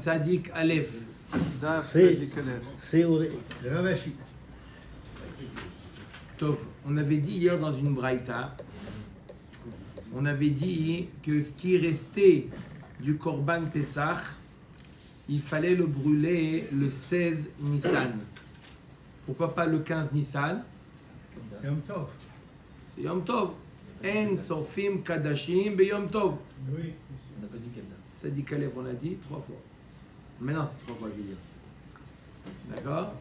Tzadik Aleph. C'est Ravashi. Tov, on avait dit hier dans une braïta, on avait dit que ce qui restait du Korban Pessah, il fallait le brûler le 16 Nissan. Pourquoi pas le 15 Nissan? Yom Tov. C'est Yom Tov. En Tsofim Kadashim be Yom Tov. Oui. On n'a pas dit quelle date. Ça dit Kalef, on a dit 3 fois. Maintenant c'est 3 fois, je veux dire. D'accord?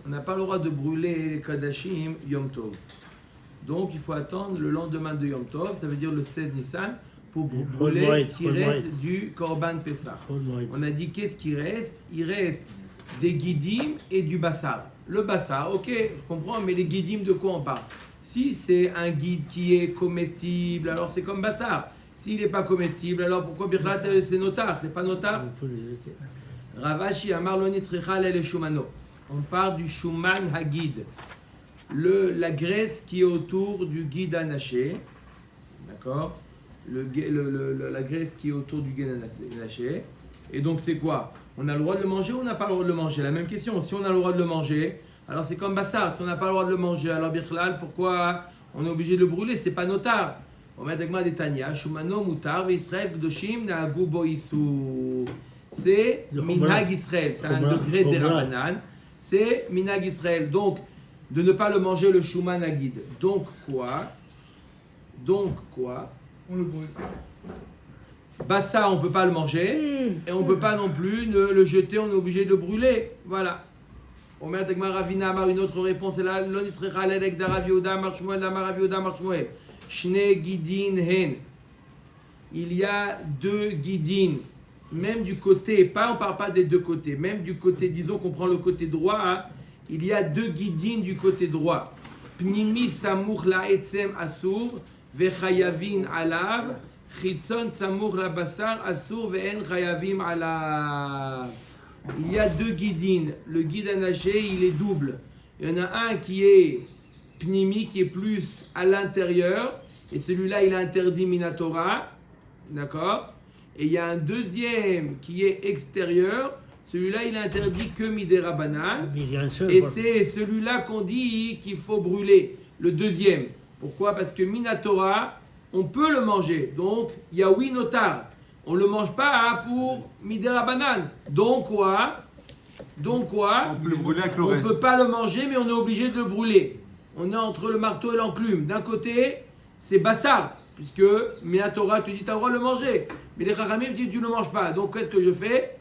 On n'a pas le droit de brûler les Kadashim Yom Tov. Donc il faut attendre le lendemain de Yom Tov, ça veut dire le 16 Nissan, pour brûler ce qui reste du Korban Pessah. On a dit qu'est-ce qui reste? Il reste des guidim et du bassar. Le bassar, ok, je comprends, mais les guidim, de quoi on parle? Si c'est un guide qui est comestible, alors c'est comme bassar. S'il n'est pas comestible, alors pourquoi Birlat c'est notar? C'est pas notar? Ravashi Amar lo nitzricha le shumano. On parle du shuman hagid, la graisse qui est autour du guide anaché, d'accord? La graisse qui est autour du guide anaché. Et donc c'est quoi? On a le droit de le manger ou on n'a pas le droit de le manger? La même question. Si on a le droit de le manger, alors c'est comme bassar. Si on n'a pas le droit de le manger, alors birchlal, pourquoi on est obligé de le brûler? C'est pas notar. On va dire des Tanya, shumano mutar Israël gdoshim naagu bo isur. C'est minhag Israël, c'est un degré des Rabbanan. C'est minhag Israël. Donc, de ne pas le manger le shuman hagid. Donc quoi? On le brûle. Bassa, on ne peut pas le manger. Et on ne peut pas non plus le jeter, on est obligé de le brûler. Voilà. Omer Tegma Ravina Amar, une autre réponse est là. Lo nitzrecha lelek d'Arav Yehuda Amar Shmuel, Amar Rav Yehuda Amar Shmuel. Shne gidin hen. Il y a 2 guidines. Même du côté, on ne parle pas des 2 côtés, même du côté, disons qu'on prend le côté droit, hein, il y a 2 guidines du côté droit. Pnimi samour la etzem asur, vechayavin alav, chitzon samour la basar asur, ve'en chayavim alav. Il y a 2 guidines. Le guide anaché, il est double. Il y en a un qui est pnimi, qui est plus à l'intérieur, et celui-là, il est interdit minatora, d'accord? Et il y a un deuxième qui est extérieur. Celui-là, il est interdit que midera banane. Et c'est celui-là qu'on dit qu'il faut brûler. Le deuxième. Pourquoi? Parce que minatora, on peut le manger. Donc, il y a oui notar. On ne le mange pas pour midera banane. Donc quoi? On peut le brûler avec le reste. On ne peut pas le manger, mais on est obligé de le brûler. On est entre le marteau et l'enclume. D'un côté, c'est bassar. Puisque minatora, tu dis, tu as le droit de le manger. Mais les Chachamim disent tu ne le manges pas. Donc qu'est-ce que je fais?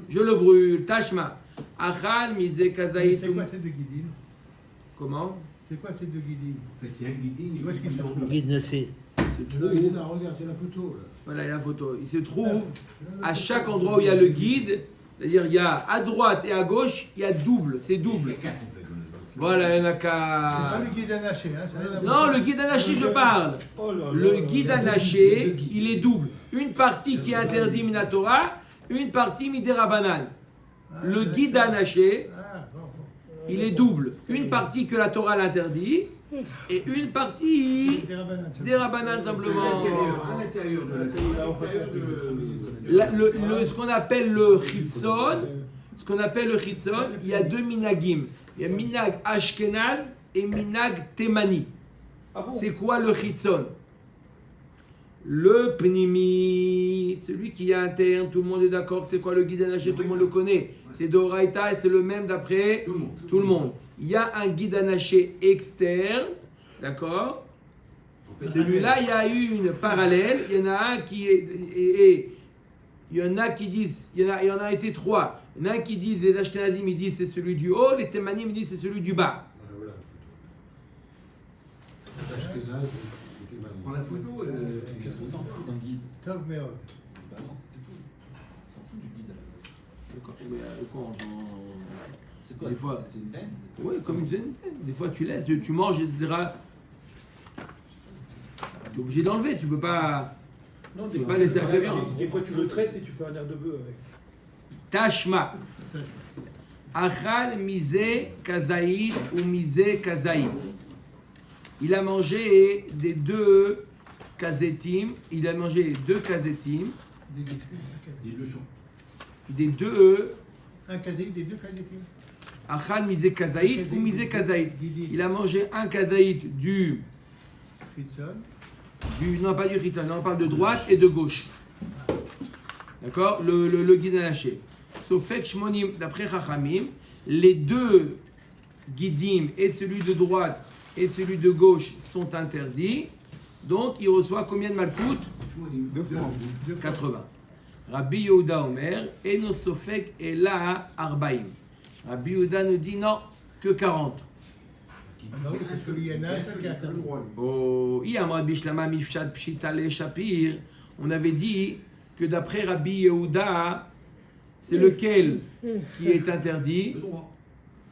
Je le brûle. Tashma. Achal mise kazaït. C'est quoi ces 2 guidines? Comment? C'est quoi ces 2 guidines? En fait, c'est un guiding. Où est-ce qu'ils sont? Guide nassé. Il se trouve. Regarde, il y a la photo. Là. Voilà, il y a la photo. Il se trouve à chaque endroit où il y a le guide, c'est-à-dire il y a à droite et à gauche, il y a double. C'est double. Voilà, il y en a C'est qu'à. pas le guide anaché, hein? Ça n'a rien à Non, voir. le guide anaché, je parle. Le guide anaché, il est double. Une partie qui est interdit minatora, une partie midera banane. Le guide anaché, il est double. Une partie que la Torah l'interdit et une partie des rabbanan simplement. À l'intérieur de Ce qu'on appelle le chitzon, il y a 2 minagim. Il y a minag ashkenaz et minag temani. C'est quoi le chitzon? Le pnimi, celui qui est interne, tout le monde est d'accord. C'est quoi le guide anaché? Tout le monde le connaît. C'est d'Oraïta et c'est le même d'après tout le monde. Il y a un guide anaché externe, d'accord? Celui-là, il y a eu une parallèle. Il y en a un qui est. Il y en a qui disent, il y en a été 3. Il y en a qui disent, les Ashkenazim, ils disent c'est celui du haut, les Témanim, ils disent c'est celui du bas. Prends la photo. Qu'est-ce qu'on s'en fout d'un guide? Top, mais. Bah non, c'est tout. On s'en fout du guide à la base. C'est quoi? Des fois. C'est une veine? Oui, comme une veine. Des fois, tu laisses, tu manges, etc. Tu es obligé d'enlever, tu peux pas. Non, Tu peux pas laisser avec la viande. Des fois, tu le tresses et tu fais un air de bœuf avec. Tashma. Achal misé kazaïd ou misé kazaïd. Il a mangé des 2 kazetim. Il a mangé 2 kazetim. Des guidim, Les deux sont. des deux un kazaïd, des deux kazaïd. achal misé kazaït ou misé kazaït. Il a mangé un kazaït du Ritson. non pas du ritan, on parle de droite et de gauche. D'accord, le guidin haché. Sofek shmonim, d'après Chachamim, les deux guidim, et celui de droite et celui de gauche, sont interdits. Donc il reçoit combien de malkout? 80. Rabbi Yehuda Omer, Eno Sofek Ela Arbaim. Rabbi Yehuda nous dit non, que 40. Ah bah oui, parce qu'il y en a un seul qui a interdit. Oh, Yam Rabbi Shlama Mifshat Pshitale Shapir. On avait dit que d'après Rabbi Yehuda, c'est lequel qui est interdit? Le droit.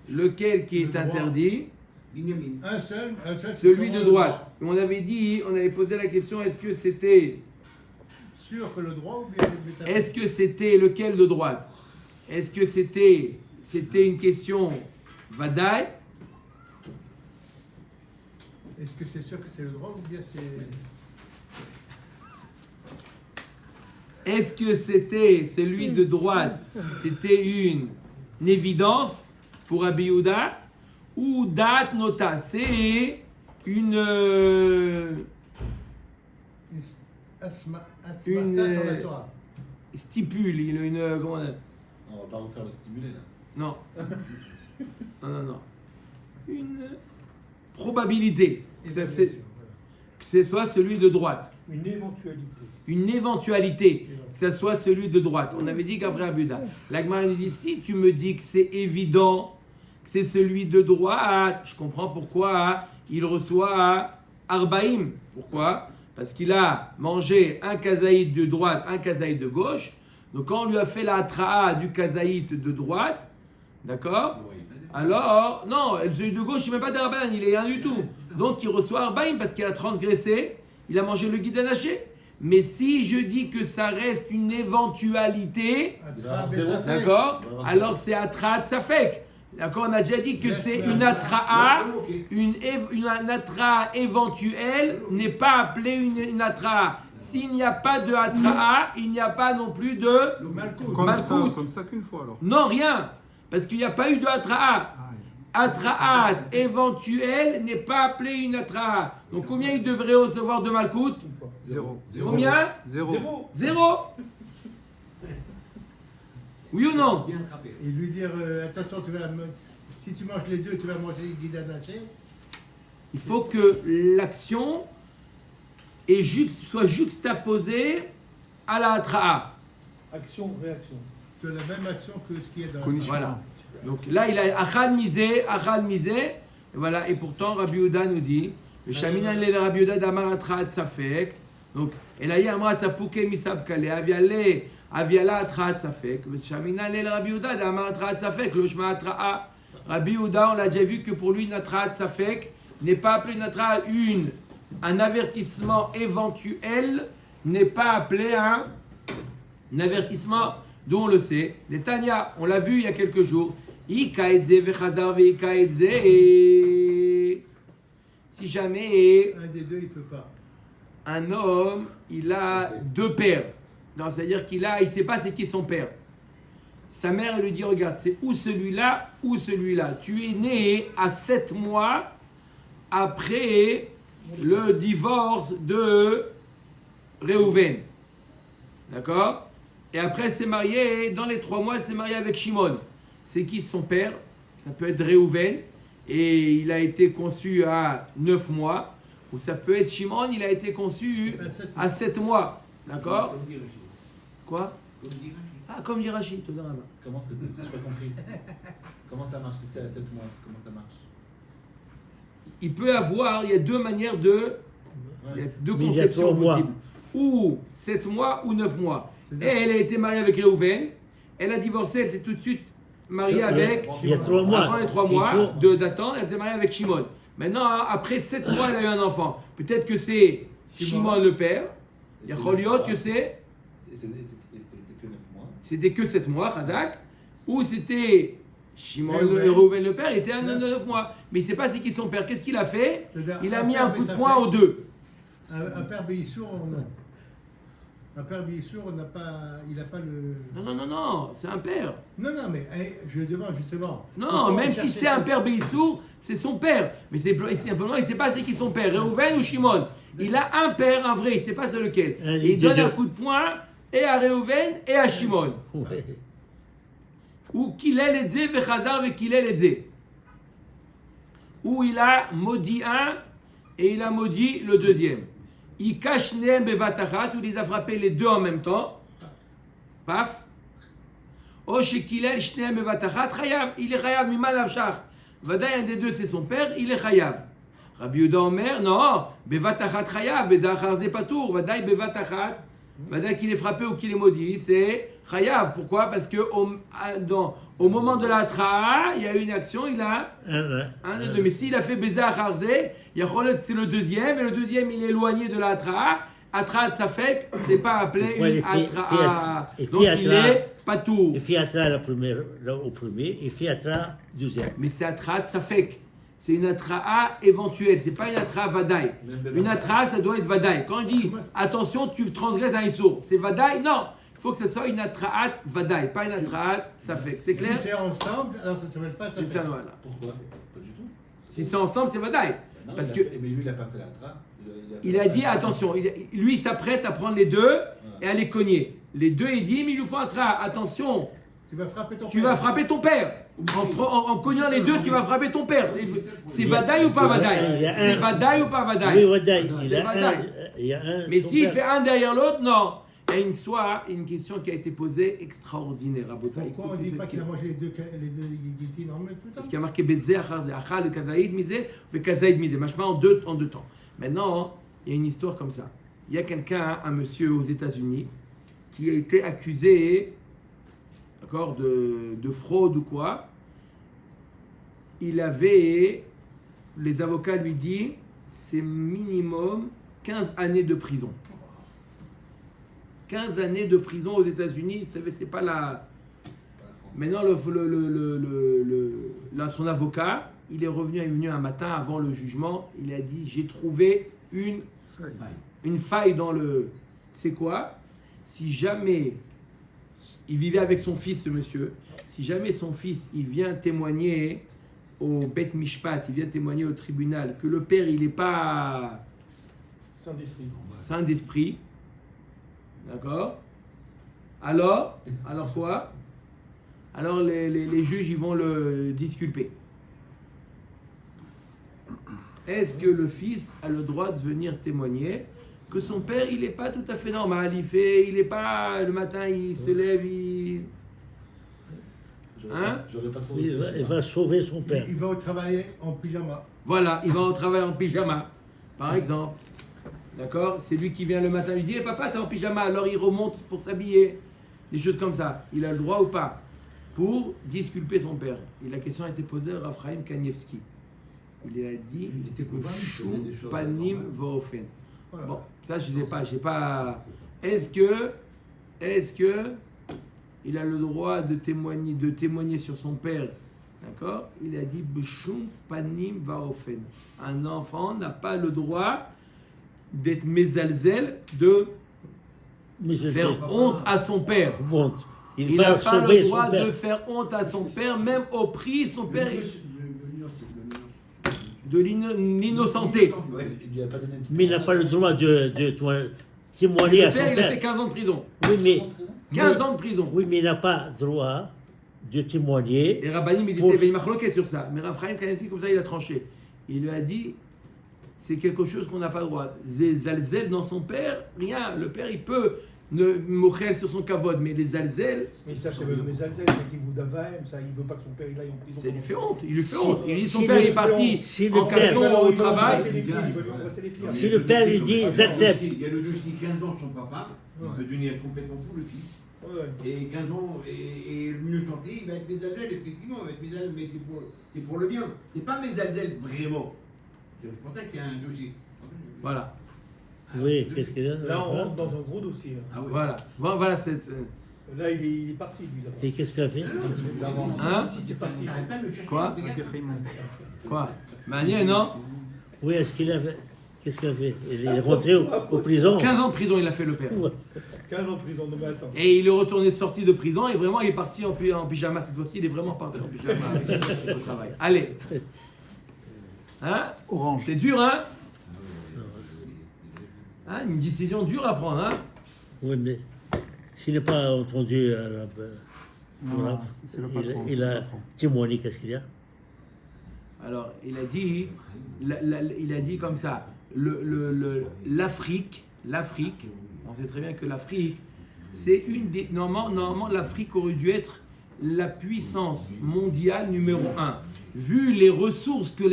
Lequel qui est Le droit. interdit? Binyamin. Un seul. Celui de droite. On avait dit, on avait posé la question, est-ce que c'était Sûr que le droit ou bien Est-ce que c'était lequel de droite? Est-ce que c'était une question Vadaï? Est-ce que c'est sûr que c'est le droit ou bien c'est. Est-ce que c'était celui de droite? C'était une évidence pour Rabbi Yehuda? Ou Dat Nota? C'est une Asma Une, sur la Torah. stipule, comment on appelle? On va pas refaire le stimulé là. Non. Non. Une probabilité que ce soit celui de droite. Une éventualité. Une éventualité que ce soit celui de droite. On avait dit qu'après Abuda. L'Agmara nous dit, si tu me dis que c'est évident que c'est celui de droite, je comprends pourquoi il reçoit Arbaïm. Pourquoi? Parce qu'il a mangé un kazaït de droite, un kazaït de gauche. Donc quand on lui a fait la tra'a du kazaït de droite, d'accord? Alors, non, celui de gauche, il n'est même pas d'Arbaïm, il est rien du tout. Donc il reçoit Arbaïm parce qu'il a transgressé, il a mangé le guide haché. Mais si je dis que ça reste une éventualité, d'accord? Alors c'est Atrat Safek. D'accord? On a déjà dit que c'est une Atra'a, une Atra'a éventuelle n'est pas appelée une Atra'a. S'il n'y a pas de Atra'a, il n'y a pas non plus de Malkout. Comme ça qu'une fois alors. Non, rien. Parce qu'il n'y a pas eu de Atra'a. Atra'a éventuelle n'est pas appelée une Atra'a. Donc combien il devrait recevoir de Malkout? Une fois. Zéro. Combien? Zéro. Zéro. Oui ou non? Bien attrapé. Et lui dire attention, si tu manges les deux, tu vas manger le guide haché. Il faut que l'action soit juxtaposée à la Atra'a. Action, réaction. Tu as la même action que ce qu'il y a dans Condition. Voilà. Donc là, il a achal misé, et voilà. Et pourtant, Rabbi Yehuda nous dit, le shaminan le Rabbi Yehuda damar atraat safek. Donc, elayi amra tzapuke misab kale, aviala atraat safek. Le shaminan le Rabbi Yehuda damar atraat safek, lo shma atra'a. Rabbi Yehuda, on l'a déjà vu que pour lui, une atraat safek n'est pas appelé une atraat, un avertissement éventuel n'est pas appelé un avertissement. D'où on le sait, les Tanya, on l'a vu il y a quelques jours. Si jamais un des deux, il peut pas. un homme, il a deux pères, non, c'est-à-dire il ne sait pas c'est qui son père. Sa mère, elle lui dit, regarde, c'est ou celui-là ou celui-là. Tu es né à 7 mois après le divorce de Réhouven. D'accord? Et après, elle s'est mariée, dans les 3 mois, elle s'est mariée avec Shimon. C'est qui son père? Ça peut être Réhouven, et il a été conçu à 9 mois. Ou ça peut être Shimon, il a été conçu à 7 mois. D'accord? Comme dit Rachid. Quoi? Comme dit Rachid. Ah, comme dit Rachid, tout dans la main. Comment c'est? Je n'ai pas compris. Comment ça marche si c'est à 7 mois? Comment ça marche? Il peut avoir, il y a deux manières de... Il y a deux Mais il y a 3 conceptions mois. possibles. Ou 7 mois ou 9 mois. Et elle a été mariée avec Réhouven. Elle a divorcé, elle s'est tout de suite mariée avec... Il y a 3 mois. Avant les 3 mois d'attente, elle s'est mariée avec Shimon. Maintenant, après 7 mois, elle a eu un enfant. Peut-être que c'est Shimon le père. Il y a Choliot que c'est... C'était que 9 mois. C'était que 7 mois, Khazak. Ou c'était Shimon Réhouven. Réhouven le père, il était un 9 mois. Mais il ne sait pas c'est qui son père. Qu'est-ce qu'il a fait? C'est-à-dire Il a un mis père un coup de Bessafek. poing aux deux. Un père Béissour, non. Un père Bissour, il n'a pas le... Non, c'est un père. Non, mais je demande justement. Non, Pourquoi même on si cherche c'est un quelqu'un- père Béissour, c'est son père. Mais simplement, il ne sait pas c'est qui son père, Réhouven ou Shimon. Il a un père, un vrai, il ne sait pas c'est lequel. Un Et il des donne deux. un coup de poing et à Réhouven et à Shimon. Ouais. Ou qu'il ait les dés, Vechazar, et qu'il ait les dés. Où il a maudit un et il a maudit le deuxième. Il cache Nehem Bevatachat, où il les a frappés les deux en même temps. Paf. Oh, chez Kilel, Shnehem Bevatachat, Chayav. Il est Chayav, Mimal Avshach. Vadaï, un des deux, c'est son père, il est Chayav. Rabbi Yehuda Omer, non, Bevatachat Chayav, Bezachar Zepatour. Vadaï, Bevatachat. Vadaï, qu'il est frappé ou qu'il est maudit, c'est Chayav. Pourquoi? Parce que au moment de la Tra'a, il y a une action, il a un des deux. Mais s'il a fait Bezachar Zé, c'est le deuxième, et le deuxième, il est éloigné de la Tra'a. Atraa Tzafek, c'est pas appelé Ouais, une les filles- Atraa. filles- Donc il Atraa. est Patour. Il fait Atra au premier, et fait Atra deuxième. Mais c'est Atraa Tzafek. C'est une Atraa éventuelle, c'est pas une Atraa Vadaï. Une Atraa, ça doit être Vadaï. Quand on dit attention, tu transgresses un Issour, c'est Vadaï? Non, il faut que ce soit une Atraa Vadaï, pas une Atraa Tzafek. C'est clair? Si c'est ensemble, alors ça ne s'appelle pas ça. C'est ça, voilà. Pourquoi? Pas du tout. Si c'est ensemble, c'est Vadaï. Non, Parce il a que- fait- mais lui, il n'a pas fait la trappe. Il a dit attention, lui il s'apprête à prendre les deux et à les cogner. Les deux, il dit mais il nous faut un Atraa. Attention, Tu vas frapper ton tu père. vas frapper ton père. En cognant les deux, tu vas frapper ton père. C'est Vadaï ou pas Vadaï? C'est Vadaï ou pas Oui, Vadaï? Vadaï, C'est Vadaï. il y a un. Mais son s'il père. fait un derrière l'autre, non. Il y a une question qui a été posée extraordinaire à Botaï. Pourquoi on ne dit pas qu'il a mangé les deux guillotines en même temps? Parce qu'il y a marqué Bézé, Achal, le Kazaïd, Misé, le Kazaïd, Misé. Machma en deux temps. Maintenant, il y a une histoire comme ça. Il y a quelqu'un, un monsieur aux États-Unis, qui a été accusé, d'accord, de fraude ou quoi. Il avait, les avocats lui disent, c'est minimum 15 années de prison. 15 années de prison aux États-Unis, c'est pas la. Maintenant, là, son avocat, il est revenu un matin avant le jugement, il a dit j'ai trouvé une faille dans le. C'est quoi? Si jamais il vivait avec son fils, ce monsieur, si jamais son fils il vient témoigner au Bet Mishpat, il vient témoigner au tribunal que le père il n'est pas Sans d'esprit. saint d'esprit, d'accord? Alors quoi? Alors les juges ils vont le disculper. Est-ce que le fils a le droit de venir témoigner que son père il n'est pas tout à fait normal, il n'est pas le matin il se lève, J'aurais pas trop Il réfléchi. va sauver son père. Il va au travail en pyjama. voilà, il va au travail en pyjama, par exemple, d'accord? C'est lui qui vient le matin lui dit papa t'es en pyjama, alors il remonte pour s'habiller, des choses comme ça. Il a le droit ou pas pour disculper son père? Et la question a été posée à Raphaël Kanievski. Il a dit Il était coupable, il faisait des choses panim normales. vaofen. Voilà. Bon, ça je sais pas. Est-ce que il a le droit de témoigner sur son père? D'accord? Il a dit b'shum panim vaofen. Un enfant n'a pas le droit d'être mezalzel, de Mais je sais, faire honte à son père. monte. Il Il n'a va pas sauver le son droit de père. faire honte à son père, même au prix son père de l'innocenté. Ouais, il lui a pas donné une petite Mais il n'a pas le droit de témoigner Le à son père, il a fait père. 15 ans de prison. Oui, mais, 15 ans de prison. oui, mais il n'a pas le droit de témoigner. Et Rabbanim, ils Pour- étaient machloquettes sur ça. Mais Raphaël Kanievski, comme ça, il a tranché. Il lui a dit, c'est quelque chose qu'on n'a pas le droit. Zalzel dans son père, rien. Le père, il peut mocher sur son kavod, mais les zalzel, Mais ça, c'est les Alsaciens qui vous d'Avaim, ça, il veut pas que son père il aille en prison. ça lui fait honte. Il lui fait Si- honte. Il dit, son si père le- est parti si le en père- caleçon au travail. Il veut lui embrasser les pieds. Si le père lui dit, j'accepte. Il y a le dossier 15 ans, son papa, il peut devenir complètement fou, le fils. Ouais. Et 15 ans, et le mieux santé, il va être Mézalzel, effectivement, il va être Mézalzel, mais c'est pour le bien. C'est pas Mézalzel vraiment. C'est pour ça qu'il y a un dossier. Voilà. Oui, qu'est-ce qu'il a Là, on rentre dans un gros dossier. Ah oui. Voilà. Voilà, c'est. Là, il est parti, lui. Là. Et qu'est-ce qu'il a fait Hein? Si, c'est parti. T'arrêtes pas de me chercher Quoi? des gars. Quoi? Manier, non? Oui, est-ce qu'il avait. Qu'est-ce qu'il a fait? Il est rentré au prison. 15 ans de prison, il a fait le père. Ouais. 15 ans de prison, non mais attends. Et il est retourné sorti de prison et vraiment il est parti en pyjama. Cette fois-ci, il est vraiment parti en pyjama au travail. Allez. Hein? Orange. C'est dur, hein? Hein? Une décision dure à prendre, hein? Oui, mais s'il n'est pas entendu, Non, c'est le patron. il c'est le a patron. témoigné, qu'est-ce qu'il y a? Alors, il a dit comme ça, l'Afrique, on sait très bien que l'Afrique, c'est une des... Normalement, l'Afrique aurait dû être la puissance mondiale numéro 1. Vu les ressources que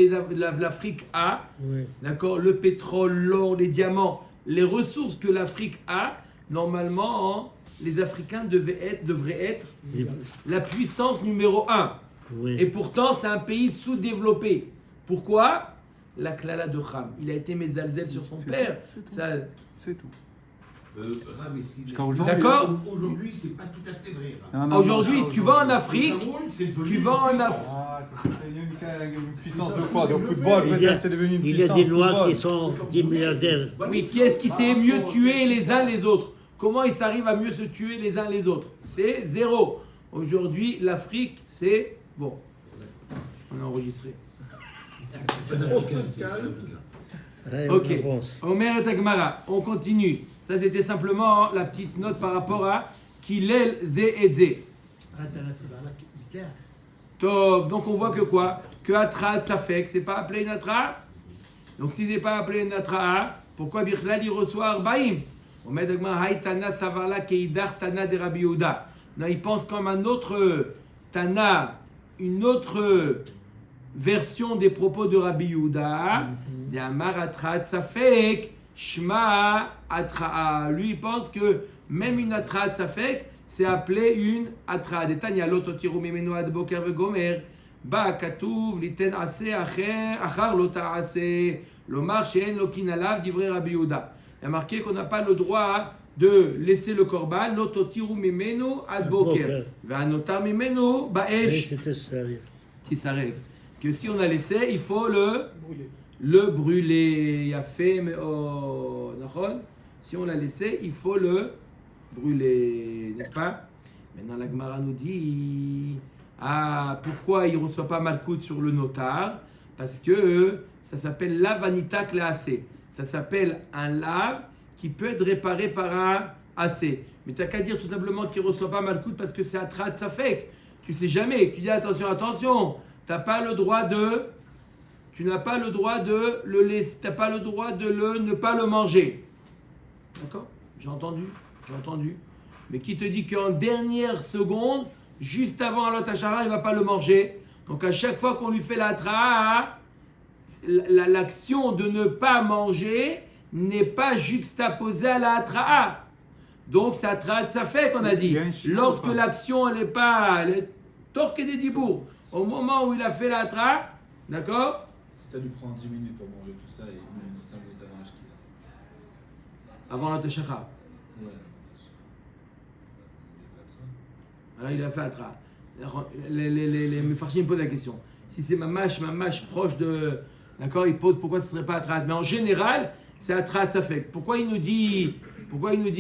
l'Afrique a, Oui. d'accord, le pétrole, l'or, les diamants, les ressources que l'Afrique a, normalement, les Africains devraient être la puissance numéro 1. Oui. Et pourtant, c'est un pays sous-développé. Pourquoi? La klala de Ham. Il a été mézalzel sur son père. Ça- C'est tout. Ram, Jusqu'à aujourd'hui. D'accord. Aujourd'hui, c'est pas tout à fait vrai. Ram. Non, non, Aujourd'hui, non, tu vas en Afrique, Cameroun, c'est devenu tu vas en puissant. Afrique. Ah, c'est une puissance de quoi? De football, Il y a, peut-être c'est devenu une il y a puissance. des Noirs football. qui sont des milliardaires. Oui, qui est-ce qui sait mieux tuer les uns les autres? Comment ils s'arrivent à mieux se tuer les uns les autres? C'est zéro. Aujourd'hui, l'Afrique, c'est... Bon, on a enregistré. Ouais, Ok. en France. Omer et Agmara, on continue. Ça, c'était simplement la petite note par rapport à Kilel, Zé et Zé. Top. Donc on voit que quoi? Que Atra Tzafek, c'est pas appelé une Atra. Donc si c'est pas appelé une Atra, pourquoi Bichlal il reçoit Arbaïm? Omer et Agmara, Haïtana Savarla Keidar Tana de Rabbi Yehuda. Non, il pense comme un autre Tana, une autre version des propos de Rabbi Yehuda. Yamar Atra Tzafek, Shma Atra. Lui, il pense que même une Atra Tzafek, c'est appelé une Atra. Detanya lototiru mimenu ad boker vegomer. Ba katuv liten ase achar lo ta'ase. Lomar she'en lo kin alav divrei Rabbi Yehuda. Il y a marqué qu'on n'a pas le droit de laisser le korban. Lototiru mimenu ad boker. Ve'anotar mimenu Oui, ba'esh c'était sérieux. tisaref. Que si on a laissé, il faut le Brûlé. brûler. Il a fait, mais oh, d'accord? Si on l'a laissé, il faut le brûler, n'est-ce pas? Maintenant, la Gemara nous dit, pourquoi il ne reçoit pas Malkout sur le notar? Parce que ça s'appelle lavanita klaasé. Ça s'appelle un lave qui peut être réparé par un assez. Mais tu n'as qu'à dire tout simplement qu'il ne reçoit pas Malkout parce que c'est Atrat Safek. Tu ne sais jamais. Tu dis attention. Tu n'as pas le droit de... Tu n'as pas le droit de le laisser, tu n'as pas le droit de ne pas le manger. D'accord? J'ai entendu. Mais qui te dit qu'en dernière seconde, juste avant Alot Hashara, il ne va pas le manger? Donc à chaque fois qu'on lui fait la tra'a, l'action de ne pas manger n'est pas juxtaposée à la tra'a. Donc ça tra'a de sa fait qu'on a dit. Il y a un chien Lorsque ou pas? l'action elle est torquée des dibours, au moment où il a fait la tra'a, d'accord? Si ça lui prend 10 minutes pour manger tout ça et même 15 minutes avant l'acheter. Avant Alot Hashara. Ouais. Alors il a fait Atra. Les Mefarshim posent la question. Si c'est mamash proche de... D'accord, il pose pourquoi ce ne serait pas Atra. Mais en général, c'est Atra Tzafek. Pourquoi il nous dit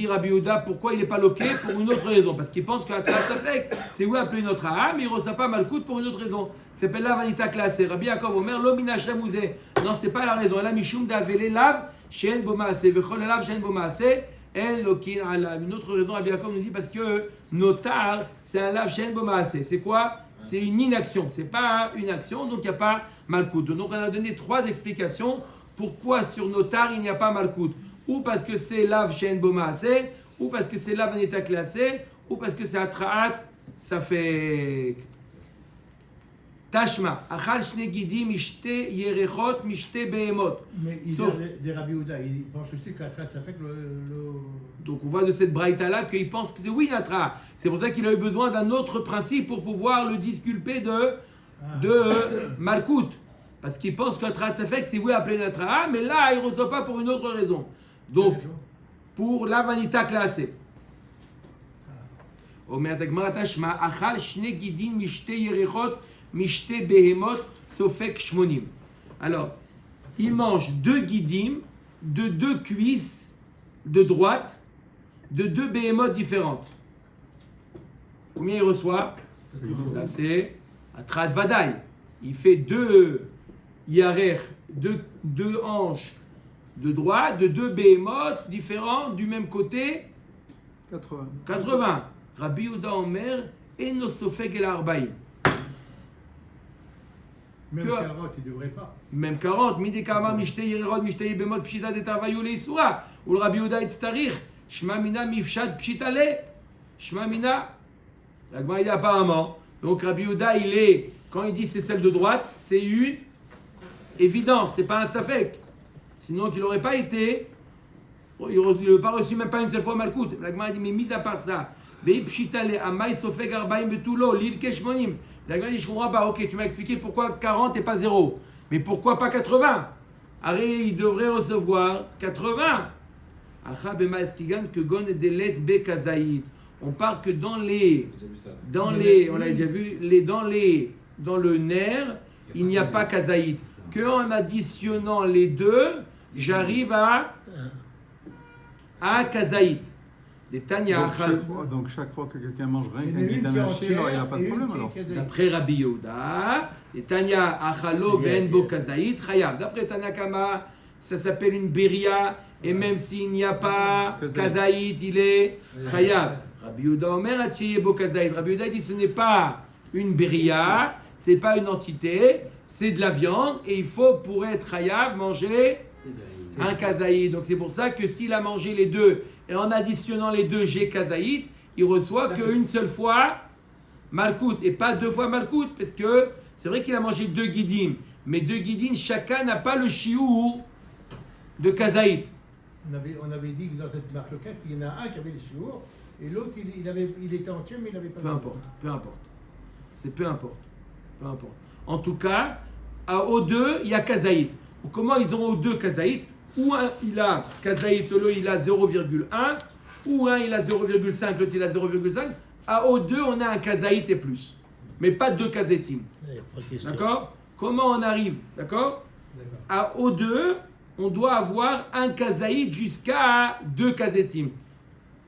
Rabbi Yehuda, pourquoi il n'est pas loqué? Pour une autre raison. Parce qu'il pense qu'Atra Tzafek, c'est où appeler notre A, mais il ne reçoit pas Malkout pour une autre raison. Ça s'appelle la vanita classée. Rabbi Yaakov Omer, l'omina shamouzé. Non, c'est pas la raison. Elle a mishum d'avele lav, shen bomaase, vechol lav, shen bomaase. Elle, lokin alav. Une autre raison, Rabbi Yaakov nous dit parce que notar, c'est un lav shen bomaase. C'est quoi? C'est une inaction. C'est pas une action, donc il n'y a pas Malkout. Donc on a donné 3 explications pourquoi sur notar il n'y a pas Malkout. Ou parce que c'est lav shen bomaase, ou parce que c'est lav vanita classée, ou parce que c'est atraat, ça fait. Tashma, achal shne gidim mishte yerechot mishte behemot. Mais il Sauf- vient de Rabbi Yehuda, il pense aussi qu'Atrat, ça fait que le... Donc on voit de cette braïta-là qu'il pense que c'est oui Natra. C'est pour ça qu'il a eu besoin d'un autre principe pour pouvoir le disculper de Malkout. Parce qu'il pense qu'Atrat ça fait que c'est oui appelé Natra, mais là il ne reçoit pas pour une autre raison. Donc pour la vanita classée. Omer Dagmar Tashma, achal shne gidim mishte yerechot mishte behemot sofek shmonim. Alors, il mange 2 guidim de 2 cuisses de droite de 2 béhémotes différentes. Combien il reçoit? Là, c'est Atrat Vadaï. Il fait 2 yarer, 2 hanches de droite, de 2 béhémotes différents du même côté. 80. Rabbi Yehuda Omer, Eno Sofeg el Arbaïm. Même 40, il ne devrait pas. Même 40. Midi Kama, Mishtei Yerod, Mishtei Bemot, Pshita de Tavayou le Isura. Ou le Rabbi Yehuda Itztarich, Shma Mina Mifshat Pshita le. Shma Mina. La Gemara dit apparemment. Donc Rabbi Yehuda, il est, quand il dit c'est celle de droite, c'est une évidence, c'est pas un safek. Sinon, tu n'aurais pas été. Il n'aurait pas reçu même pas une seule fois Malkout. La Gemara dit, mais mis à part ça, Veipshitale, Amai Sofeg Arbaim Betulo, Lil Keshmonim. La Gemara dit, je comprends pas, ok, tu m'as expliqué pourquoi 40 et pas 0. Mais pourquoi pas 80? Arrête, il devrait recevoir 80. Acha Bema Eskigan, que Gon Delet Be Kazaïd. On parle que dans les, on l'a déjà vu, dans le nerf, il n'y a pas kazaïd. Que en additionnant les deux, j'arrive à kazaïd. Les Tanya Donc chaque fois que quelqu'un mange rien Il y en qu'un a une guide qui est anaché, il entière n'a pas de et une problème qui est alors. kazaïd. d'après Rabbi Yehuda, les Tanya achalo ven bo kazaïd chayav. D'après Tanakama, ça s'appelle une beria, et même s'il n'y a pas kazaïd, il est chayav. Rabbi Yehuda Omer Achi bo kazaïd. Rabbi Yehuda dit ce n'est pas une beria, c'est pas une entité, c'est de la viande, et il faut pour être chayav manger un kazaïd. Donc c'est pour ça que s'il a mangé les deux, et en additionnant les deux j'ai kazaïd, il reçoit qu'une seule fois malkout, et pas 2 fois malkout, parce que c'est vrai qu'il a mangé 2 guidim, mais 2 guidim, chacun n'a pas le chiour de kazaïd. On avait dit que dans cette marque locale, qu'il y en a un qui avait les chiours, et l'autre, il était entier, mais il n'avait pas Peu le importe, peu importe. C'est peu importe. Peu importe. En tout cas, à O2, il y a kazaïd. Comment ils ont O2 kazaïd? Ou un, il a kazaïd, l'autre, il a 0,1, ou un, il a 0,5, l'autre, il a 0,5. À O2, on a un kazaïd et plus. Mais pas 2 kazetim. D'accord? Comment on arrive? D'accord? À O2, on doit avoir un kazaïd jusqu'à 2 kazetim.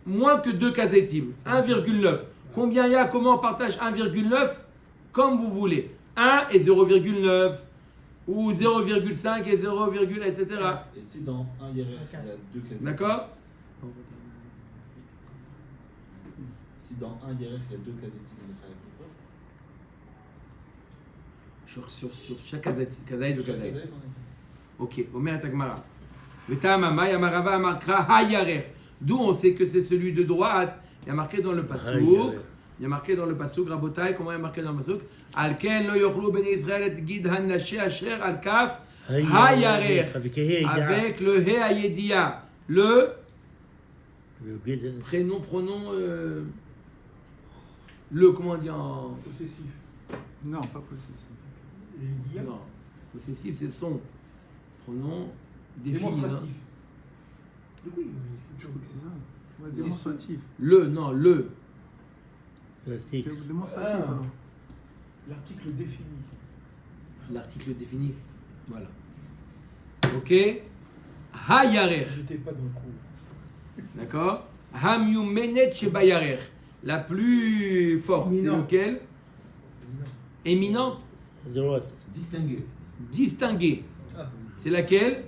Moins que 2 kazetim. 1,9. Combien il y a? Comment on partage 1,9? Comme vous voulez. 1 et 0,9. Ou 0,5 et 0, etc. Et si dans un IRF, il y a 2 classes. D'accord? Si dans un IRF, il y a 2 casettes, il est chayav deux fois. Sur chaque kazaïd de Chaque kazaïd. cazette, on est- Ok, Omer Tagmara. D'où on sait que c'est celui de droite. Il y a marqué dans le passouk. Il y a marqué dans le passouk, Rabotai, comment il y a marqué dans le passouk? Alken lo yochlu ben Israël et gid hanaché asher al kaf hayarer. Avec le he hayedia. Le prénom, pronom, le, comment on dit en. Possessif. Non, pas possessif. Les guillemets. Non, possessif, c'est son. Pronom défini. Démonstratif. Non? Oui, Je crois que c'est ça. Ouais, démonstratif. Le, non, le. Démonstratif Ah. alors. l'article défini. L'article défini. Voilà. Ok. Hayarer. J'étais pas dans le coup. D'accord. Hamyumenet shebayarer. La plus forte. C'est Éminente. lequel? Éminente. Distingué. Distinguée. Ah. C'est laquelle?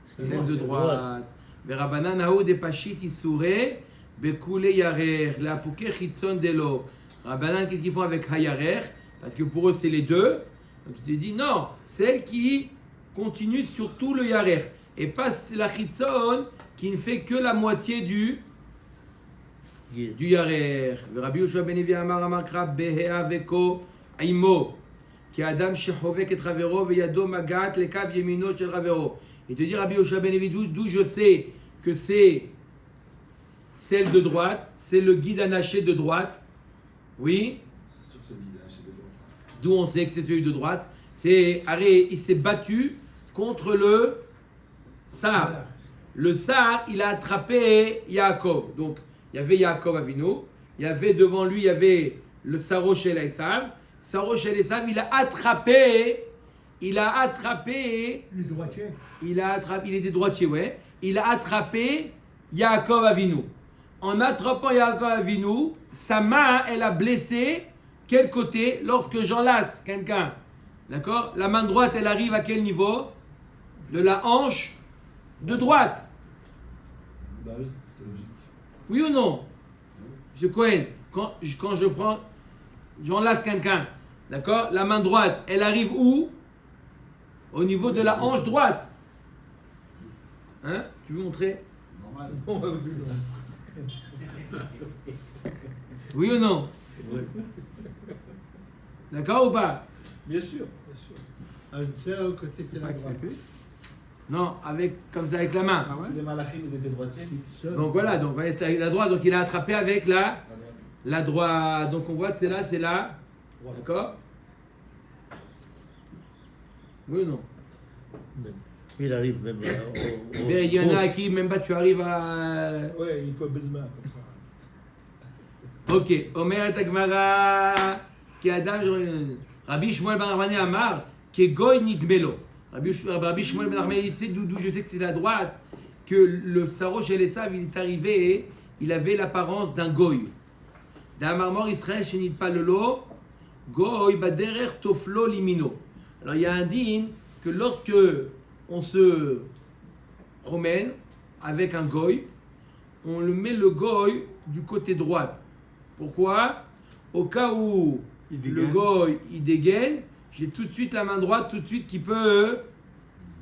C'est Celle droite, de c'est droite. Verabanan haou de pashit isoure. Bekule yarer. La pouke chitzon delo. Rabbanan, qu'est-ce qu'ils font avec hayarer? Parce que pour eux, c'est les deux. Donc il te dit non, celle qui continue sur tout le yarer. Et pas la chitzon qui ne fait que la moitié du yarer. Rabbi Yoshua ben Levi amar amar krab behea veko aimo. Ki adam shechovek et ravero veyado magat lekav yemino shel ravero. Il te dit Rabbi Yoshua ben Levi, d'où je sais que c'est celle de droite, c'est le guide anaché de droite. Oui. C'est sûr que c'est le guide, chez les droits. D'où on sait que c'est celui de droite. C'est Aré, il s'est battu contre le Sar. Voilà. Le Sar, il a attrapé Yaakov. Donc, il y avait Yaakov Avinu. Il y avait devant lui, il y avait le Saro Shel Esav. Saro Shel Esav, il a attrapé il a attrapé, Les droitiers. il était droitier, ouais. Il a attrapé Yaakov Avinu. En attrapant Yaakov Avinu, sa main, elle a blessé quel côté lorsque j'enlace quelqu'un. D'accord? La main droite, elle arrive à quel niveau? De la hanche de droite. Bah oui, c'est logique. Oui ou non? Je connais. Quand je prends, j'enlace quelqu'un. D'accord? La main droite, elle arrive où? Au niveau de la hanche droite. Hein? Tu veux montrer? Normal. Oui ou non? Oui. D'accord ou pas? Bien sûr, bien sûr. C'est au côté, c'est la droite. Non, comme ça avec la main. Ah ouais? Tous les malachim, ils étaient droitiers. Donc voilà, donc la droite, donc il a attrapé avec la droite. Donc on voit que c'est là. D'accord? Oui ou non? Il arrive même Mais il y en a à qui même pas tu arrives à. Ouais, il faut Bezma comme ça. Ok, Omer et Agmara, qui Adam, Rabbi Shmuel ben Armani Amar, qui est Goy Nidmelo. Rabbi Shmuel ben Armani, tu sais d'où je sais que c'est la droite, que le Saro chez les Sav, il est arrivé et il avait l'apparence d'un Goy. D'Amarmor Israël, chez Nidpa Lelo, Goy Baderer Toflo Limino. Alors il y a un din que lorsque on se promène avec un Goy, on le met le Goy du côté droit. Pourquoi? Au cas où le Goy il dégaine, j'ai tout de suite la main droite, tout de suite qui peut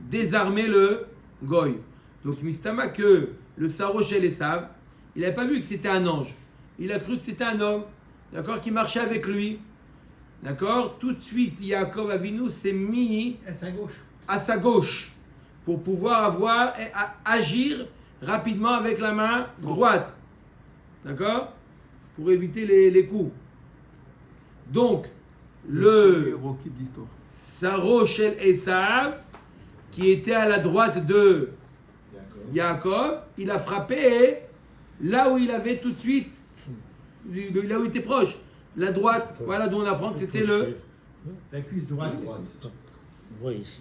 désarmer le Goy. Donc Mistama que le Sarochel et Sav, il n'avait pas vu que c'était un ange. Il a cru que c'était un homme, d'accord, qui marchait avec lui. D'accord? Tout de suite, Yaakov Avinu s'est mis à sa gauche pour pouvoir agir rapidement avec la main droite. D'accord? Pour éviter les coups. Donc, le Sarochel Esav, qui était à la droite de Yaakov, il a frappé là où il avait tout de suite, là où il était proche. La droite, voilà d'où on apprend que c'était La cuisse droite. Oui, ici.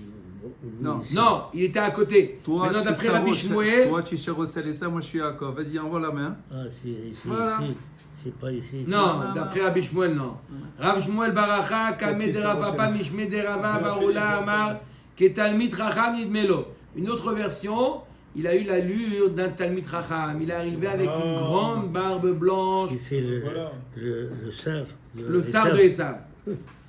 Non. Ici. Non, il était à côté. Toi, Maintenant, tu d'après Rabbi Shmuel. Toi, tu es Rossel et ça, moi je suis Yaakov. Vas-y, envoie la main. Ah, c'est ici, Voilà. ici. C'est pas ici. ici. Non, d'après Rabbi Shmuel, non. Rav Shmuel Baracha, Kameh de Ravapa, Mishme de Rava, Baroula, Amar, Ketalmit Racham Nidmelo. Une autre version, il a eu l'allure d'un Talmit Racham. Il est arrivé avec une grande barbe blanche. Et c'est Voilà. le sar. Le sar de Esav.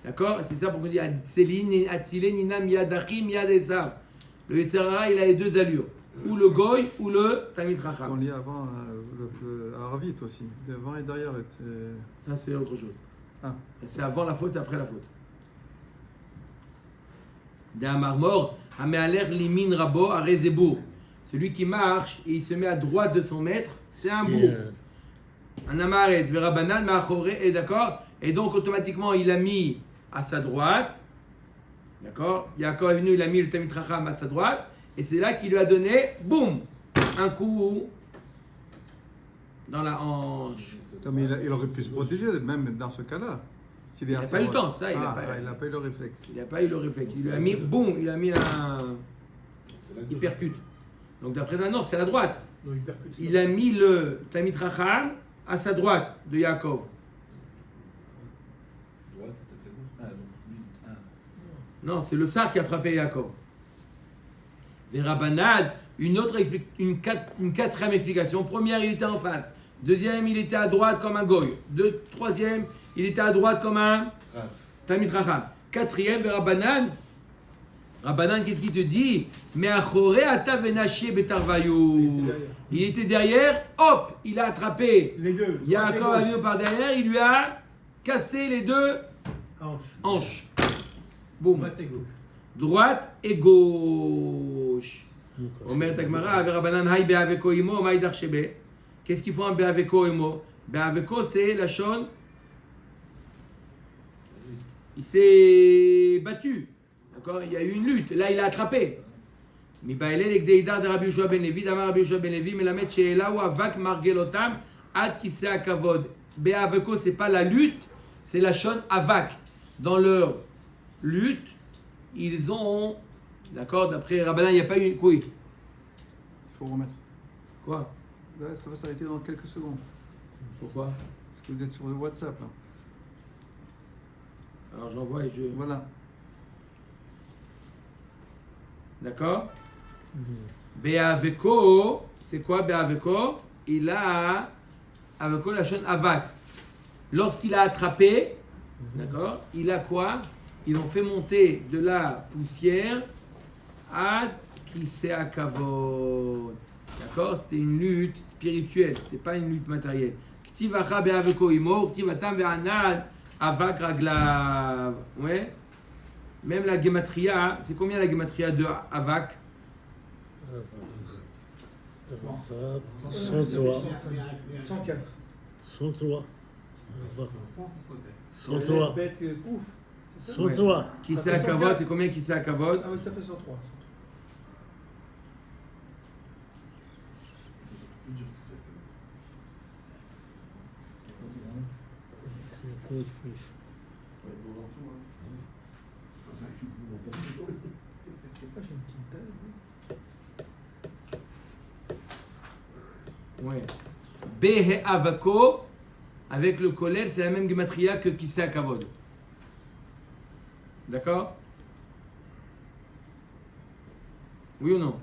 D'accord? C'est ça pour qu'on dit Atziline, Atzile, Ninam, Yadachim, Yad Esav. Le Yetzirah, il a les deux allures. Ou le Goy, ou le Talmit On Racham. lit avant le Aravit aussi. Devant et derrière. Ça, c'est autre chose. Ah. C'est avant la faute, c'est après la faute. D'un marmor, Amealer Limin Rabo, Arezebour. Celui qui marche et il se met à droite de son maître, c'est un bourg. Un amaret, Verabanan, Machoré, et d'accord? Et donc automatiquement il a mis à sa droite, d'accord? Yaakov est venu, il a mis le Talmid Chacham à sa droite, et c'est là qu'il lui a donné, boum, un coup dans la hanche. Non, mais il aurait pu se protéger, même dans ce cas-là. Il n'a pas eu le temps, ça, il n'a pas eu le réflexe. Il n'a pas eu le réflexe. Il lui a mis, boum, il a mis un. C'est là que Il percute. Donc d'après la non, c'est à la droite. Non, il percute. Il a mis le Talmid Chacham à sa droite de Yaakov. droite, t'as fait gauche. Ah, donc lui, ah. Non, c'est le sar qui a frappé Yaakov. Verabanad, une quatrième explication. Première, il était en face. Deuxième, il était à droite comme un goy. Troisième, il était à droite comme un Talmid Chacham. Quatrième, Verabanan. Rabbanan, qu'est-ce qu'il te dit? Mais achoré ata venaché betarvayou. Il était derrière, hop, il a attrapé. Les deux. Yaakov a venu par derrière, il lui a cassé les deux hanches. Boum. Droite et gauche. Droite et gauche. Omer Tagmara, avec Rabbanan, Haï be'aveko imo, maïdar shebe. Qu'est-ce qu'il faut un be'aveko imo? Be'aveko, c'est la shon. Il s'est battu. D'accord? Il y a eu une lutte. Là, il a attrapé. Mibaïlel ek deidar de Rabbi Yoshua ben Levi, d'Amar Rabbi Yoshua ben Levi, melamed she'ela ou avak margelotam ad kiseh akavod. Be'aveko, c'est pas la lutte, c'est la shon avak. Dans leur lutte, ils ont, d'accord, d'après Rabbanan, il n'y a pas eu, oui, Il faut remettre. quoi, Là, ça va s'arrêter dans quelques secondes. pourquoi? Parce que vous êtes sur le WhatsApp là. Alors j'envoie et je, Voilà. d'accord? Be'aveko, c'est quoi Be'aveko? Il a, Aveko la chaîne Avak. Lorsqu'il a attrapé, d'accord, il a quoi? Ils ont fait monter de la poussière à Kisea Kavod. D'accord? C'était une lutte spirituelle, c'était pas une lutte matérielle. Ktivacha be'aveko imo, ktivatam ve'anan avak raglav. Ouais? Même la gematria, c'est combien la gematria de Avak? 103. 104. 103. 103. Bête, ouf. C'est ça 103. Kisea Kavod, c'est combien Kisea Kavod? Ah oui, ça fait 103. C'est trop de plus. Je sais pas, j'ai une petite dalle. Ouais. Behe Avako, avec le kolel, c'est la même gematria que Kisea Kavod. D'accord? Oui ou non?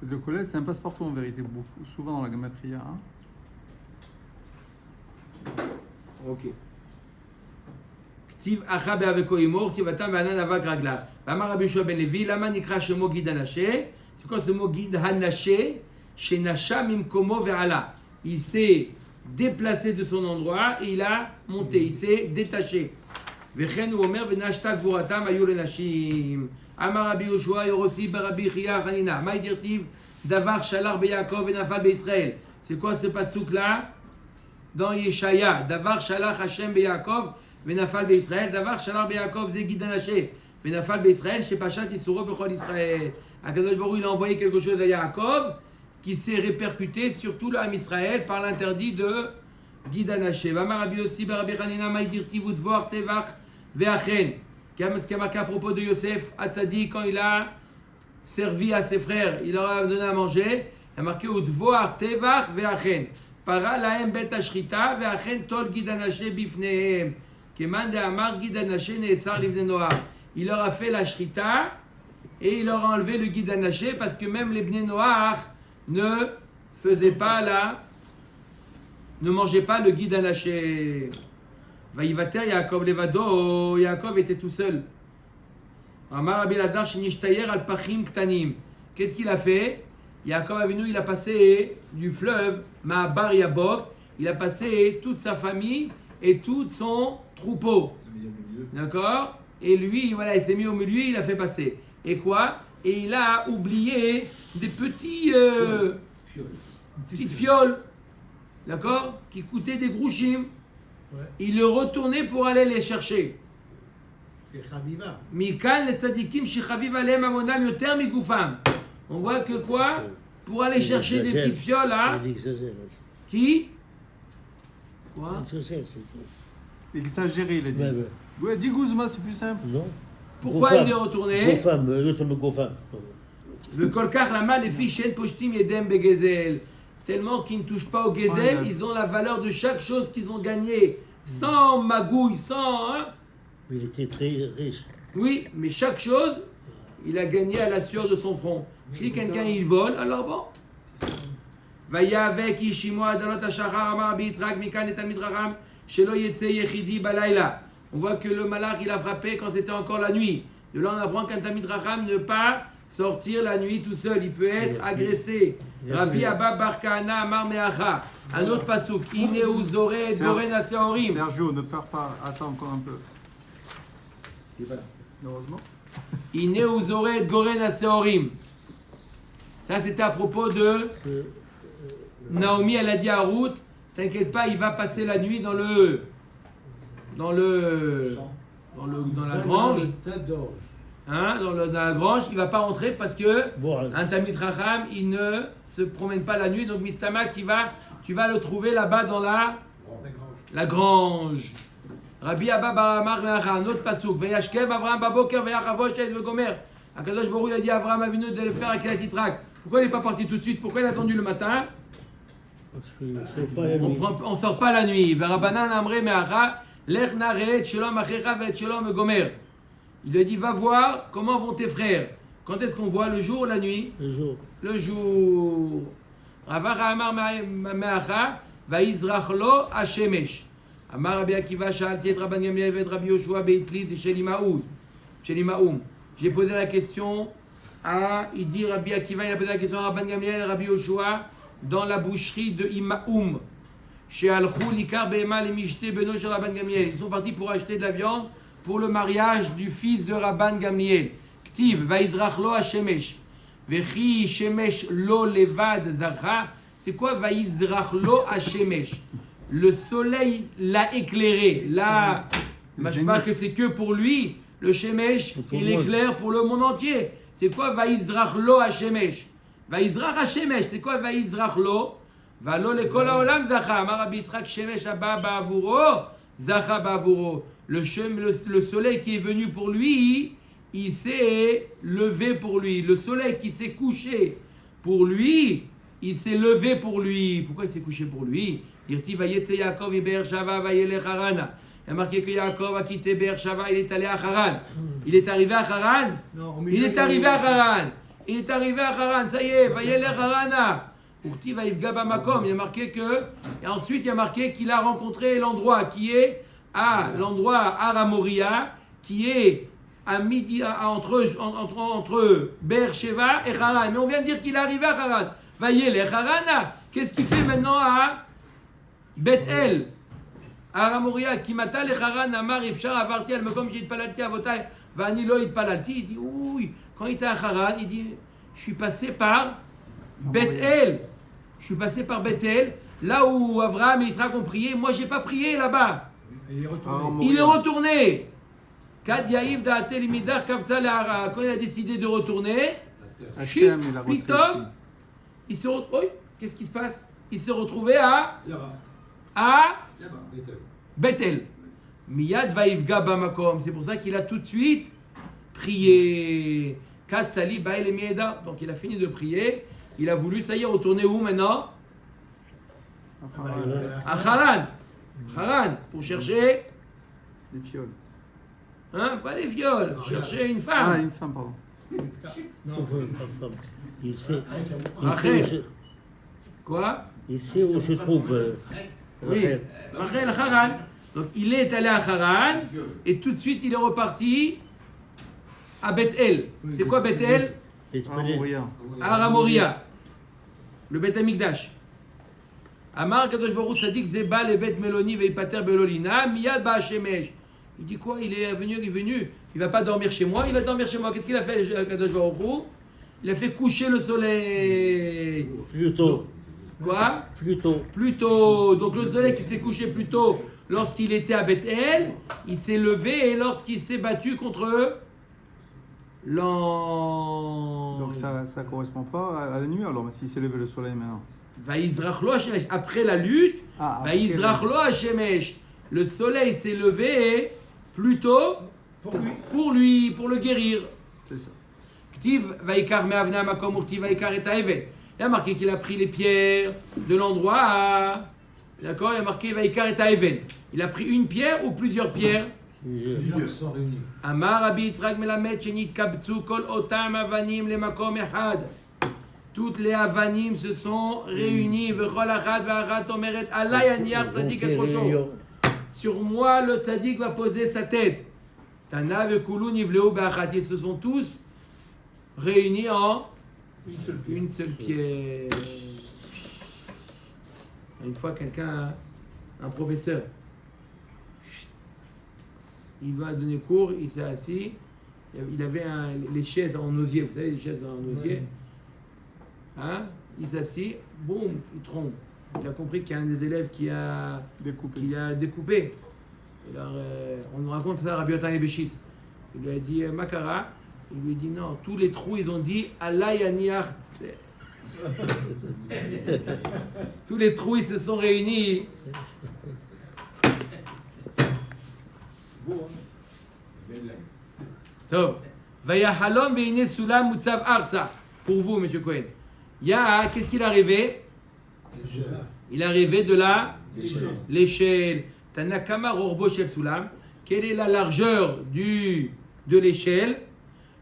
Le collège, c'est un passe-partout en vérité, beaucoup, souvent dans la gamatria. Hein. Ok. Ktiv acha be'aveko imor, ktivatam ve'anan avak raglav. V'amar Rabbi Yoshua ben Levi, lama nikra shemo Gid Hanaché? C'est quoi ce mot Gid Hanaché? Shenasha mimkomo ve'ala. Il s'est déplacé de son endroit et il a monté, il s'est détaché. Vechen ou omer venashta gvuratam ayu lenashim. Amar Rabbi Yoshua yorosi barabi Chia Hanina. Maï dirtiv davar shalar be'Yaakov ve'nafal be'Israël. C'est quoi ce pasouk là? Dans Yeshaya, Davar Shalach Hashem Be'Yaakov, Venafal Be'Israël, Davar Shalach Be'Yaakov, Ze Gid Hanaché, Venafal Be'Israël, Shepachat Yisuro Bechol Israël. Akadosh Baruch Hu, il a envoyé quelque chose à Yaakov qui s'est répercuté sur tout le Ham Israël par l'interdit de Gid Hanaché. Vamar Rabbi Yossi Barabi Hanina Maïdirti Vudvor Tevach Ve'achen. Ce qui a marqué à propos de Yosef Hatzadi quand il a servi à ses frères, il leur a donné à manger. Il a marqué Udvor Tevach Ve'achen. Para lahem bet ashrita ve'achen tol Gid Hanaché bifnehem. Keman de amar Gid Hanaché ne'esar livnei Noach. Il leur a fait la shrita et il leur a enlevé le Gid Hanaché parce que même les bnei Noach ne faisaient pas ne mangeaient pas le Gid Hanaché. Vayivater Yaakov levado. Yaakov était tout seul. Amar Rabbi Elazar shenishtayer al pachim ktanim. Qu'est-ce qu'il a fait? Yaakov Avinu, il a passé du fleuve Ma'abar Yabok, il a passé toute sa famille et tout son troupeau. D'accord? Et lui, voilà, il s'est mis au milieu, il a fait passer. Et quoi? Et il a oublié des petites fioles, d'accord? Qui coûtaient des grouchim. Ouais. Il est retourné pour aller les chercher. C'est Chaviva. Mikan le tzadikim shechaviv alehem amonam yoter migufam. On voit que quoi? Pour aller chercher des petites fioles là. Il exagère. Qui? Quoi? Il exagère, c'est tout. Exagéré, il a dit. Ouais, ouais. Ouais, dis Gouzma, c'est plus simple. Non. Pourquoi il est retourné? Go-femme. Le kolkar lama les filles shen poshtim yedem begezel. Tellement qu'ils ne touchent pas au gezel, Ouais. ils ont la valeur de chaque chose qu'ils ont gagné. Sans magouille, sans. Hein? Mais il était très riche. Oui, mais chaque chose, il a gagné à la sueur de son front. Si quelqu'un il vole, alors bon. Vaya avec Ishimo Adalot Ashachar Amar Rabbi Yitzhak Mikan et Talmid Raham Shelo Yetze Yechidi Balayla. On voit que le malach il a frappé quand c'était encore la nuit. De là on apprend qu'un Talmid Raham ne pas sortir la nuit tout seul, il peut être agressé. Rabbi Abba Bar Kahana Amar Meacha. Un autre pasouk. Ineu Zoreh et Goren Aseorim. Sergio, ne peur pas, attends encore un peu. Heureusement. Ineu Zoreh et Goren Aseorim. Ça c'était à propos de Naomi, elle a dit à Ruth, t'inquiète pas, il va passer la nuit dans la grange. Hein, dans la grange, il va pas rentrer parce que Bon, un Talmid Chacham, il ne se promène pas la nuit. Donc Mistama, tu vas le trouver là-bas dans la grange. Rabbi Abba bar Amar Me'acha, un autre pasouk. Vayashkem Avraham baboker vayachavo shez vegomer. Akadosh Baruch il a dit à Avraham Avinu de le faire avec la titrak. Pourquoi il n'est pas parti tout de suite? Pourquoi il a attendu le matin? Parce que c'est pas la nuit. On sort pas la nuit. Verabanan Amre Me'acha, lech nareet shalom achecha ve'et shalom gomer. Il lui a dit, va voir comment vont tes frères. Quand est-ce qu'on voit, le jour ou la nuit? Le jour. Le jour. Ravacha Amar Me'acha, va'izrach lo hashemesh. Amar Rabbi Akiva, sha'alti et Rabban Gamliel et Rabbi Yoshua be'itliz et Shelimaoum. J'ai posé la question à, il dit Rabbi Akiva, il a posé la question à Rabban Gamliel et Rabbi Yoshua dans la boucherie de Imaoum. Chez Alchou, Likar, Behema, les Mishte, Beno, chez Rabban Gamliel. Ils sont partis pour acheter de la viande pour le mariage du fils de Rabban Gamliel. Ktiv, Vaizrach lo Hashemesh. Vechi Shemesh lo levad zacha. C'est quoi Vaizrach lo Hashemesh? Le soleil l'a éclairé. Là, je ne sais pas que c'est que pour lui. Le Shemesh, il éclaire pour le monde entier. C'est quoi Vaizrach lo Hashemesh? Vaizrach Hashemesh, c'est quoi Vaizrach lo? Valo le kol haolam zacha. Amar Rabbi Yitzchak Shemesh haba ba'avuro zacha ba'avuro. Le soleil qui est venu pour lui, il s'est levé pour lui. Le soleil qui s'est couché pour lui, il s'est levé pour lui. Pourquoi il s'est couché pour lui? Irti vayetze Yaakov Be'er Shava vayelech Harana. Il y a marqué que Yaakov a quitté Be'er Shava, il est allé à Haran. Il est arrivé à Haran. Il est arrivé à Haran. Il est arrivé à Haran. Ça y est, vayelech Harana. Urti vayivga bamakom. Il y a marqué que, et ensuite il y a marqué qu'il a rencontré l'endroit qui est à l'endroit Aramoria, qui est à midi, entre Beersheba et Haran. Mais on vient de dire qu'il est arrivé à Haran. Vayelech Harana. Qu'est-ce qu'il fait maintenant à Beth-El? Aramoria, Kimata le Haran, Amar, Ifshar, Avarti, Al-Mekom, Jit Palalti, Avotai, Vanilo, It Palalti. Il dit, oui, quand il était à Haran, il dit, je suis passé par Beth-El. Je suis passé par Beth-El, là où Avraham et Yitzhak ont prié. Moi, je n'ai pas prié là-bas. Il est retourné. Kad Yaïv Da'atel Imidar Kavza Le'ara. Quand il a décidé de retourner, Pitom, il s'est retrouvé. Oui, qu'est-ce qui se passe? Il s'est retrouvé à Bethel. Miyad Vaivga Bamakom. C'est pour ça qu'il a tout de suite prié. Kat Sali Bael Mieda. Donc il a fini de prier. Il a voulu, ça y est, retourner où maintenant? À Haran. Haran, pour chercher. Les fioles. Hein, pas les viols. Chercher une femme. Ah, une femme, pardon. Il sait. Quoi? Il sait où se trouve. Oui, Rachel Haran. Donc il est allé à Haran et tout de suite il est reparti à Beth-El. C'est quoi Beth-El? Aramoria. Le Beth Amikdash. Amar Kadosh Baruch Tzadik Zeba le Beth Meloni veipater Belolina Miyad Ba'ashemesh. Il dit quoi? Il est venu. Il va pas dormir chez moi. Il va dormir chez moi. Qu'est-ce qu'il a fait Kadosh Baruch? Il a fait coucher le soleil. Plus tôt. Quoi? Plus tôt. Donc le soleil qui s'est couché plus tôt lorsqu'il était à Beth-El, il s'est levé et lorsqu'il s'est battu contre Donc ça ne correspond pas à la nuit alors, s'il s'est levé le soleil maintenant. Vaïzrach lo Hashemesh. Après la lutte, Vaïzrach lo Hashemesh. Le soleil s'est levé plus tôt pour lui, pour le guérir. C'est ça. Ktiv Vaikar me'avna makom urti Vaikar et Haevet. Il y a marqué qu'il a pris les pierres de l'endroit. D'accord? Il y a marqué Vaikar et Haevet. Il a pris une pierre ou plusieurs pierres? Plusieurs sont réunis. Amar Rabbi Yitzchak Melamed Shenit Kabtsu Kol Otam Avanim Le Makom Echad. Toutes les Avanim se sont réunies. Vechol Achad V'Achat Omeret Alay Aniar Tzadik et Koto. Sur moi, le Tzadik va poser sa tête. Tana Vekulu Nivleu Be'Achat. Ils se sont tous réunis en une seule pierre. Une fois, un professeur, il va donner cours, il s'est assis, il avait les chaises en osier, vous savez, les chaises en osier. Hein? Il s'assit, boum, il trompe. Il a compris qu'il y a un des élèves qui a découpé. Alors, on nous raconte ça à Rabbi Yotan Ebeshitz. Il lui a dit Makara. Il lui a dit non, tous les trous ils ont dit Allah Yaniach. Tous les trous ils se sont réunis. beau, hein. Belle blague. Tov. Vayahalom veine sulam mutzav arza. Pour vous, monsieur Cohen. Qu'est-ce qu'il est arrivé? Il est arrivé de l'échelle. Tanakama rorbo shel sulam. Quelle est la largeur de l'échelle?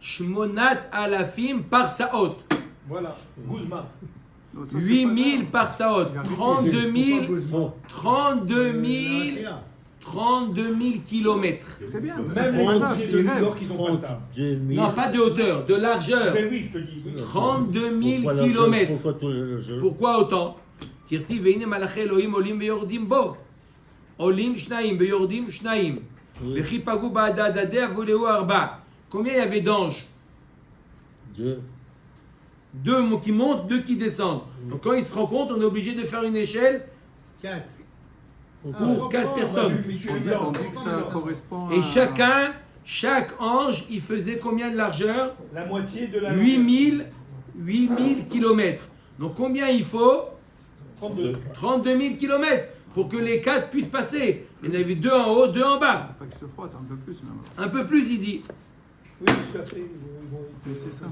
Shmonat alafim par saot. Voilà, Guzman. Donc ça, c'est 8000 pas par saot. 32 000 kilomètres. Très bien. Même c'est les pas grave, pompiers c'est de des New rêves. York, ils ont pas ça. 2000. Non, pas de hauteur, de largeur. Ben oui, je te dis. 32 000 Pourquoi kilomètres. Pourquoi tout le jeu? Pourquoi autant? Tirti veine malaché Elohim olim beyordim bo. Olim shnaim beyordim shnaim. Oui. Vechi pagu ba'adadade avoleu arba. Combien il y avait d'anges? 2. 2 qui montent, 2 qui descendent. Donc quand ils se rencontrent, on est obligé de faire une échelle 4. pour 4 personnes. On dit que ça correspond à... Et chaque ange, il faisait combien de largeur? La moitié de la 8000 kilomètres. Donc combien il faut? 32. 000 kilomètres pour que les 4 puissent passer. Il y en avait 2 en haut, 2 en bas. Pas qu'ils se frottent, un peu plus même. Un peu plus, il dit. Oui, parce qu'après, ils vont C'est ça.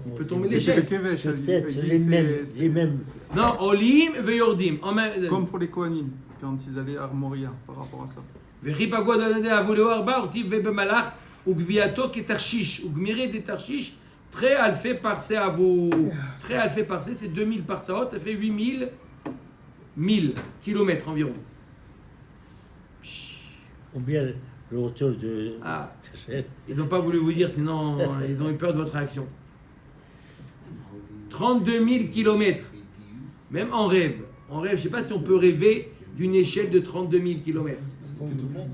Il peut tomber C'est l'échelle. le Kevesh. Peut-être il dit les c'est- mêmes. c'est- Les mêmes. Non, Olim ve Yordim. Comme pour les Kohanim, quand ils allaient à Moria, par rapport à ça. Vechipagua danade avoleu arba, urtiv ve bemalach, ugviato ketarshish, ugmire de tarshish, très alfé parsé à vous. Très alfé parsé, c'est 2000 par saot, ça fait 8000 kilomètres environ. Combien le hauteur de. Ah, ils n'ont pas voulu vous dire, sinon ils ont eu peur de votre réaction. 32 000 kilomètres, même en rêve. En rêve, je ne sais pas si on peut rêver d'une échelle de 32 000 kilomètres.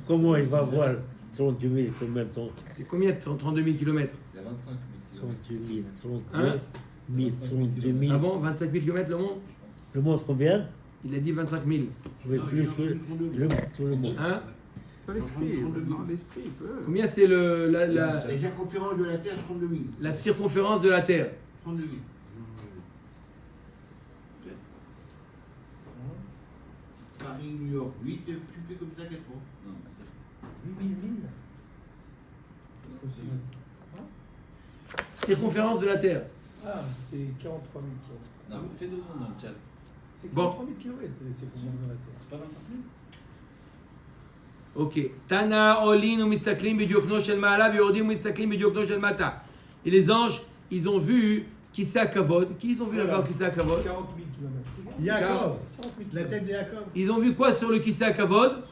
Comment il va voir 32 000 combien de temps? C'est combien de 32 000 kilomètres? Il y a 25 000. 32 000. 32 Hein 000. 32 000. Ah bon, 25 000 kilomètres le monde? Le monde combien? Il a dit 25 000. Je vais plus que tout le monde. Hein? C'est l'esprit. Non, l'esprit, il peut. Combien c'est La circonférence de la Terre, 32 000. la circonférence de la Terre? 32 000. Paris, New York, 8, tu fais comme ça 4 fois. Non, c'est 8000 milles. Circonférence de la Terre. Ah, c'est 43 000 km. Non, fais 2 secondes dans le chat. C'est Bon. 43 000 km, c'est combien dans la Terre? C'est pas 25 000? Ok. Tana olin ou mistaklim b'diokno shel ma'ala v'yordim ou mistaklim b'diokno shel mata. Et les anges, ils ont vu Kissa Kavod. Qui ils ont vu là-bas Kissa Kavod? 40 000 km. C'est bon. Yaakov. 40 000 La km. tête de Yaakov. Ils ont vu quoi sur le Kissa Kavod?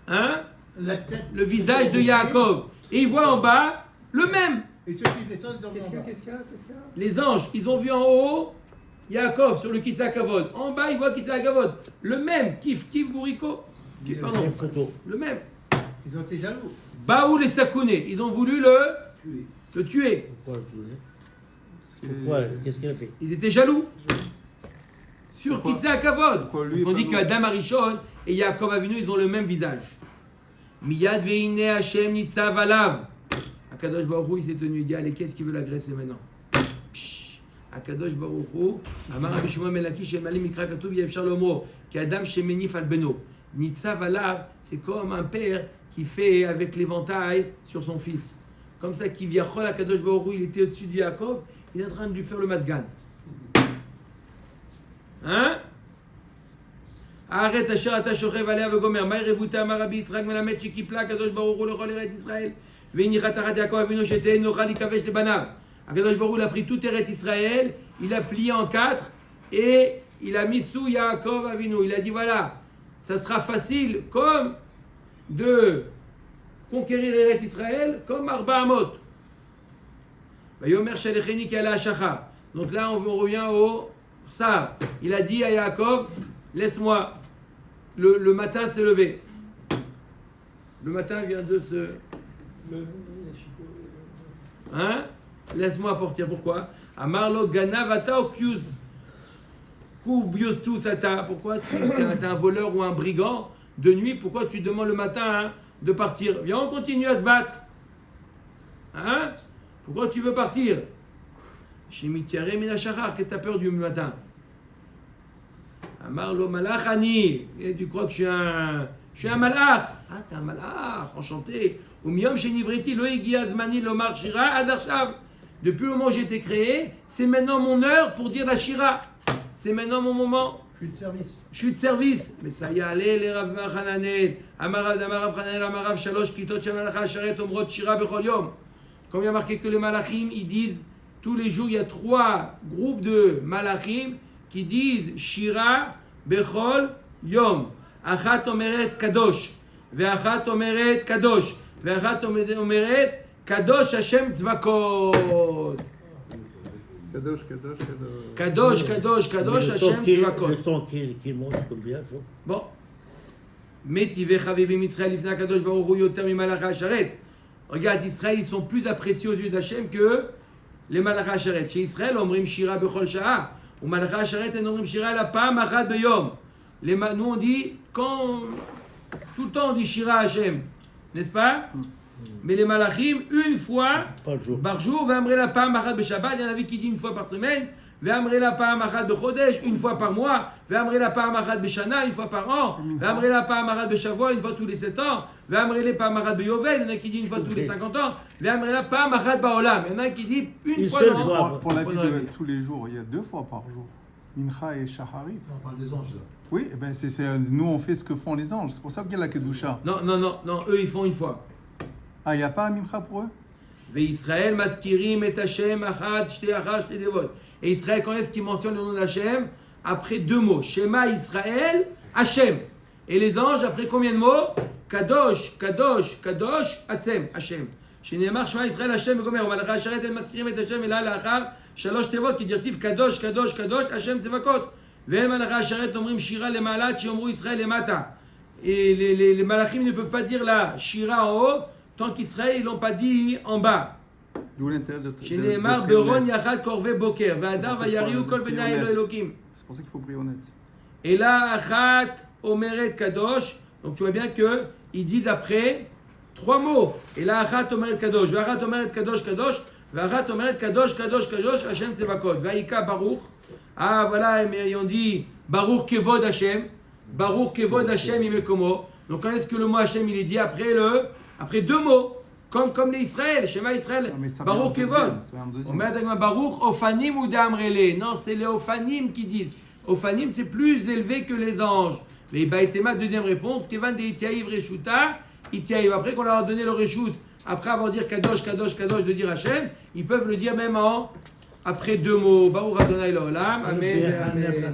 Hein? La tête. Le visage de Yaakov. Et ils voient en bas le même. Et ceux qui descendent, ils dorment Qu'est-ce en qu'il y a? bas. Qu'est-ce qu'il y a? Qu'est-ce qu'il y a? Les anges, ils ont vu en haut Yaakov sur le Kissa Kavod. En bas, ils voient Kissa Kavod. Le même. Kif Bourrico. Pardon. Même photo. Le même. Ils ont été jaloux. Baoul les Sakounés. Ils ont voulu le tuer. Pourquoi je voulais? Parce que- Pourquoi? Qu'est-ce qu'il a fait? Ils étaient jaloux. Sur Pourquoi? Kissa Kavod. Pourquoi lui Parce et qu'on pas dit nous? qu'Adam Arishon et Yaakov Avinu, ils ont le même visage. Miyad veine Hashem nitzav alav. Akadosh Baruch Hu, il s'est tenu. Il dit, allez, qu'est-ce qu'il veut l'agresser maintenant? Psh. Akadosh Baruch Hu, Amar Rabbi Shimon ben Lakish, Shemali Mikra Katuv, Yevshar Lomro, Qu'Adam Shemenif al Beno. Nitzav alav, c'est comme un père qui fait avec l'éventail sur son fils. Comme ça, qui vient Akadosh Baruch Hu, il était au-dessus de Yaakov, il est en train de lui faire le masgan. Hein? Arrête asher ata shochev alea vegomer. Ma yerevuta amar Rabbi Yitzchak melamed shekipla Akadosh Baruch Hu lechol eretz Israël. Ve'inirat arat Yaakov Avinu shetein nochal likavesh lebanav. Akadosh Baruch Hu, il a pris tout Eretz Israël, il a plié en 4 et il a mis sous Yaakov Avinu. Il a dit voilà, ça sera facile comme de conquérir Eretz Israël comme Arba Amot. Vayomer shalecheni ki ala shachar. Donc là, on revient au Sar. Il a dit à Yaakov, laisse-moi. Le matin s'est levé. Le matin vient de se... Hein? Laisse-moi partir. Pourquoi? Amarlo ganavata ou kius. Kubius tu sata. Pourquoi tu es un voleur ou un brigand de nuit? Pourquoi tu demandes le matin de partir? Viens, on continue à se battre. Hein? Pourquoi tu veux partir? Chez Mitiare Minachachar, qu'est-ce que tu as peur du matin? Amarlo malachani. Et tu crois que je Je suis un malach. Ah, t'es un malach, enchanté. Umiyom shenivreti lo higia zmani lomar shira ad arshav. Depuis le moment où j'ai été créé, c'est maintenant mon heure pour dire la shira. C'est maintenant mon moment. Je suis de service. Je suis de service. Mais ça y est, allez, les Rav Hananel, Amarav Hananel, Amarav Shalosh, Kitot Shamalacha, Sharet, Omrot, Shira, Bechol Yom. Comme il y a marqué que les malachim, ils disent, tous les jours, il y a 3 groupes de malachim qui disent Shira, Bechol Yom. Achat Omeret Kadosh, Ve'achat Omeret Kadosh, Ve'achat Omeret Kadosh Hashem Tzvakot. Kadosh, Kadosh, Kadosh. Kadosh, Kadosh, Kadosh Hashem Tzvakot. Le temps qui monte combien ça? Bon. Metivei Chavivim Israël Ifna Kadosh Baruch Hu Yoter Mimalacha Asharet. Regarde, Israël, ils sont plus appréciés aux yeux d'Hachem que les Malacha Asharet. Chez Israël, Omrim Shira Bechol Sha'a. Ou Malacha Asharet, et Omrim Shira la Pam Achat Beyom. Nous, on dit, tout le temps, on dit Shira Hachem. N'est-ce pas? Mais les Malachim, une fois par jour, Ve'amre la Pam Achat Beshabbat. Il y en avait qui dit une fois par semaine. Ve'amre la Pam Achat Bechodesh, une fois par mois. Ve'amre la Pam Achat Beshana, une fois par an. Ve'amre la Pam Achat Beshavua, une fois tous les 7 ans. Ve'amre la Pam Achat Beyovel, il y en a qui dit une fois tous les 50 ans. Ve'amre la Pam Achat Baolam, il y en a qui dit une fois seule par fois. an. Pour la vie de tous les jours, il y a 2 fois par jour. Mincha et Shacharit. On parle des anges là. Oui, eh ben nous on fait ce que font les anges. C'est pour ça qu'il y a la Kedusha. Non, eux ils font une fois. Ah, il n'y a pas un Mincha pour eux? Ve'Israël maskirim et Hashem achad shte achad shte devot. Et Israël, quand est-ce qu'il mentionne le nom d'Hachem? Après 2 mots. Shema Israël, Hachem. Et les anges, après combien de mots? Kadosh, Kadosh, Kadosh, Hatzem, Hachem. Shenemar Shema Israël, Hachem, Gomer, Malacha Asharet, El maskirim et Hachem, et là, l'achar, Shalosh Tevot, qui dit Kadosh, Kadosh, Kadosh, Hachem Tzevakot. Ve'el Malacha Asharet, Omrim Shira le Malat, Shomru Israël le Mata. Et les malachim ne peuvent pas dire la Shira en haut, tant qu'Israël, ils ne l'ont pas dit en bas. D'où l'intérêt de Shenemar Beron Yachad Korve Boker, Ve'adar Vayariu Kol Benai Elo Elokim. C'est pour ça qu'il faut prier honnête. Et là, Achat Omeret Kadosh, donc tu vois bien qu'ils disent après 3 mots. Et là, Achat Omeret Kadosh, Ve'achat Omeret Kadosh Kadosh, Ve'achat Omeret Kadosh Kadosh Kadosh, Hashem Tzevakot, Ve'aika Baruch. Ah voilà, mais on dit Baruch Kevod Hashem, Baruch Kevod Hashem Imekomo. Donc quand est-ce que le mot Hashem il est dit après 2 mots, comme les Israël, Shema Israël, Baruch Kevod. On met avec Baruch Ophanim ou Damrele. Non, c'est les Ophanim qui disent. Ophanim c'est plus élevé que les anges. Mais Baïtema, deuxième réponse, Kevan de Itiaïv Reshuta, Itiaïv. Après qu'on leur a donné le Reshut, après avoir dit Kadosh, Kadosh, Kadosh, de dire Hashem, ils peuvent le dire même après 2 mots. Baruch Adonai L'Olam. Amen.